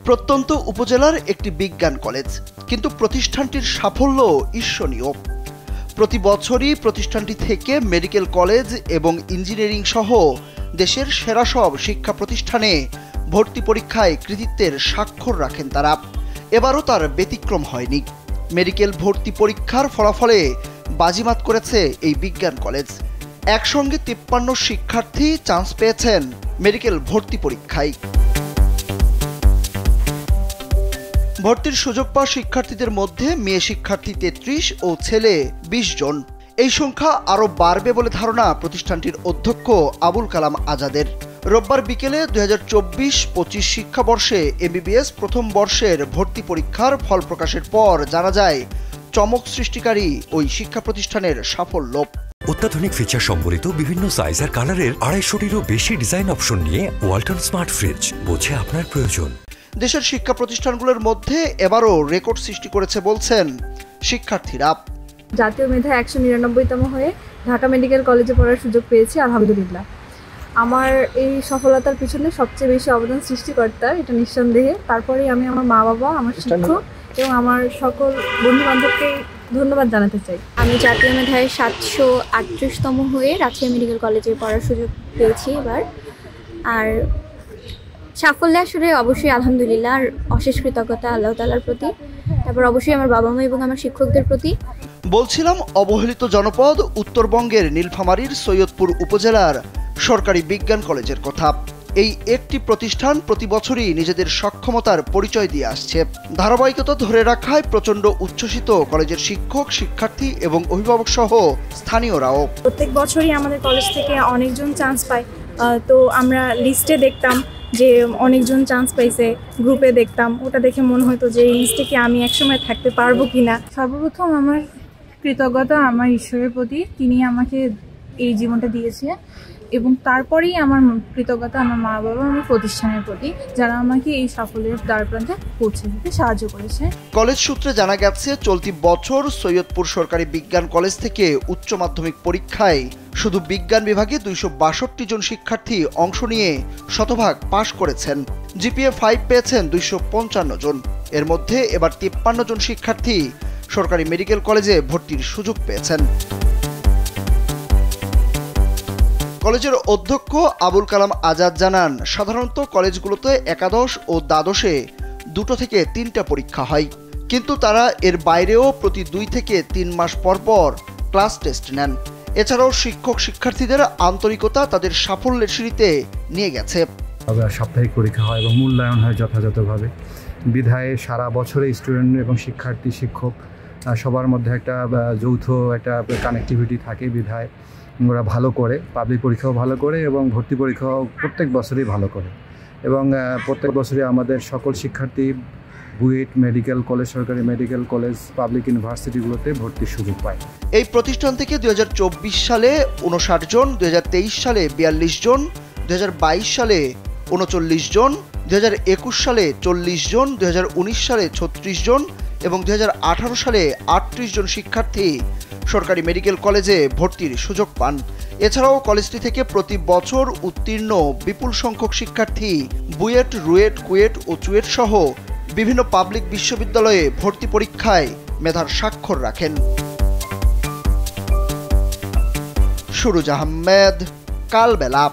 প্রত্যন্ত উপজেলার একটি বিজ্ঞান কলেজ, কিন্তু প্রতিষ্ঠানটির সাফল্য ঈর্ষণীয়। প্রতি বছরই প্রতিষ্ঠানটি থেকে মেডিকেল কলেজ এবং ইঞ্জিনিয়ারিং সহ দেশের সেরা সব শিক্ষা প্রতিষ্ঠানে ভর্তি পরীক্ষায় কৃতিত্বের স্বাক্ষর রাখেন তারা। এবারও তার ব্যতিক্রম হয়নি। মেডিকেল ভর্তি পরীক্ষার ফলাফলে বাজিমাত করেছে এই বিজ্ঞান কলেজ। একসঙ্গে 53 শিক্ষার্থী চান্স পেয়েছেন মেডিকেল ভর্তি পরীক্ষায়। ভর্তির সুযোগ পাওয়া শিক্ষার্থীদের মধ্যে মেয়ে শিক্ষার্থী 33 ও ছেলে 20 জন। এই সংখ্যা আরও বাড়বে বলে ধারণা প্রতিষ্ঠানটির অধ্যক্ষ আবুল কালাম আজাদের। রোববার বিকেলে 2024-25 শিক্ষাবর্ষে এমবিবিএস প্রথম বর্ষের ভর্তি পরীক্ষার ফল প্রকাশের পর জানা যায় চমক সৃষ্টিকারী ওই শিক্ষা প্রতিষ্ঠানের সাফল্য। অত্যাধুনিক ফিচার সম্বলিত বিভিন্ন সাইজ আর কালারের 250-টিরও বেশি ডিজাইন অপশন নিয়ে ওয়ালটন স্মার্ট ফ্রিজ, বোঝে আপনার প্রয়োজন। দেশের শিক্ষা প্রতিষ্ঠানগুলোর মধ্যে এবারও রেকর্ড সৃষ্টি করেছে বলছেন শিক্ষার্থীরা। জাতীয় মেধা 199তম হয়ে ঢাকা মেডিকেল কলেজে পড়ার সুযোগ পেয়েছি, আলহামদুলিল্লাহ। আমার এই সফলতার পিছনে সবচেয়ে বেশি অবদান সৃষ্টিকর্তা, এটা নিঃসন্দেহে। তারপরেই আমি আমার মা বাবা, আমার শিক্ষক এবং আমার সকল বন্ধু বান্ধবকে ধন্যবাদ জানাতে চাই। আমি জাতীয় মেধায় 738তম হয়ে রাজশাহী মেডিকেল কলেজে পড়ার সুযোগ পেয়েছি এবার। আর সাফল্যে আসলে অবশ্যই আলহামদুলিল্লাহ, আর অশেষ কৃতজ্ঞতা আল্লাহ তাআলার প্রতি, তারপর অবশ্যই আমার বাবা মা এবং আমার শিক্ষকদের প্রতি। বলছিলাম অবহেলিত জনপদ উত্তরবঙ্গের নীলফামারীর সৈয়দপুর উপজেলার সরকারি বিজ্ঞান কলেজের কথা। এই একটি প্রতিষ্ঠান প্রতি বছরই নিজেদের সক্ষমতার পরিচয় দিয়ে আসছে। ধারাবাহিকতা ধরে রাখায় প্রচণ্ড উচ্ছ্বসিত কলেজের শিক্ষক, শিক্ষার্থী এবং অভিভাবক সহ স্থানীয়রাও। প্রত্যেক বছরই আমাদের কলেজ থেকে অনেকজন চান্স পায়, তো আমরা লিস্টে দেখতাম যে অনেকজন চান্স পাইছে, গ্রুপে দেখতাম, ওটা দেখে মনে হতো যে এই লিস্টে কি আমি একসময় থাকতে পারবো কিনা। সর্বপ্রথম আমার কৃতজ্ঞতা আমার ঈশ্বরের প্রতি, তিনি আমাকে এই জীবনটা দিয়েছে, এবং তারপরেই আমার কৃতজ্ঞতা আমার মা বাবা, আমার প্রতিষ্ঠানের প্রতি, যারা আমাকে এই সাফল্যের দ্বারপ্রান্তে পৌঁছে দিতে সাহায্য করেছে। কলেজ সূত্রে জানা গেছে, চলতি বছর সৈয়দপুর সরকারি বিজ্ঞান কলেজ থেকে উচ্চ মাধ্যমিক পরীক্ষায় শুধু বিজ্ঞান বিভাগে 262 জন শিক্ষার্থী অংশ নিয়ে শতভাগ পাশ করেছেন। জিপিএ 5 পেয়েছেন 255 জন। এর মধ্যে এবার 53 জন শিক্ষার্থী সরকারি মেডিকেল কলেজে ভর্তির সুযোগ পেয়েছেন। কলেজের অধ্যক্ষ আবুল কালাম আজাদ জানান, সাধারণত কলেজগুলোতে একাদশ ও দ্বাদশে 2 থেকে 3টা পরীক্ষা হয়, কিন্তু তারা এর বাইরেও প্রতি 2 থেকে 3 মাস পর পর ক্লাস টেস্ট নেন। এছাড়াও শিক্ষক শিক্ষার্থীদের আন্তরিকতা তাদের সাফল্যের সিঁড়িতে নিয়ে গেছে। সাপ্তাহিক পরীক্ষা হয় এবং মূল্যায়ন হয় যথাযথভাবে, বিধায় সারা বছরে স্টুডেন্ট এবং শিক্ষার্থী শিক্ষক সবার মধ্যে একটা যৌথ একটা কানেক্টিভিটি থাকে, বিধায় ওরা ভালো করে, পাবলিক পরীক্ষাও ভালো করে এবং ভর্তি পরীক্ষাও প্রত্যেক বছরই ভালো করে। এবং প্রত্যেক বছরই আমাদের সকল শিক্ষার্থী বুয়েট মেডিকেল কলেজ, সরকারি মেডিকেল কলেজ, পাবলিক ইউনিভার্সিটিগুলোতে ভর্তির সুযোগ পায়। এই প্রতিষ্ঠান থেকে 2024 সালে 59 জন, 2023 সালে 42 জন, 2022 সালে 39 জন, 2021 সালে 40 জন, 2019 সালে 36 জন এবং 2018 সালে 38 জন শিক্ষার্থী সরকারি মেডিকেল কলেজে ভর্তির সুযোগ পান। এছাড়াও কলেজটি থেকে প্রতি বছর উত্তীর্ণ বিপুল সংখ্যক শিক্ষার্থী বুয়েট, রুয়েট, কুয়েট ও চুয়েট সহ বিভিন্ন পাবলিক বিশ্ববিদ্যালয়ে ভর্তি পরীক্ষায় মেধার স্বাক্ষর রাখেন। সুরুজ আহমেদ, কালবেলা।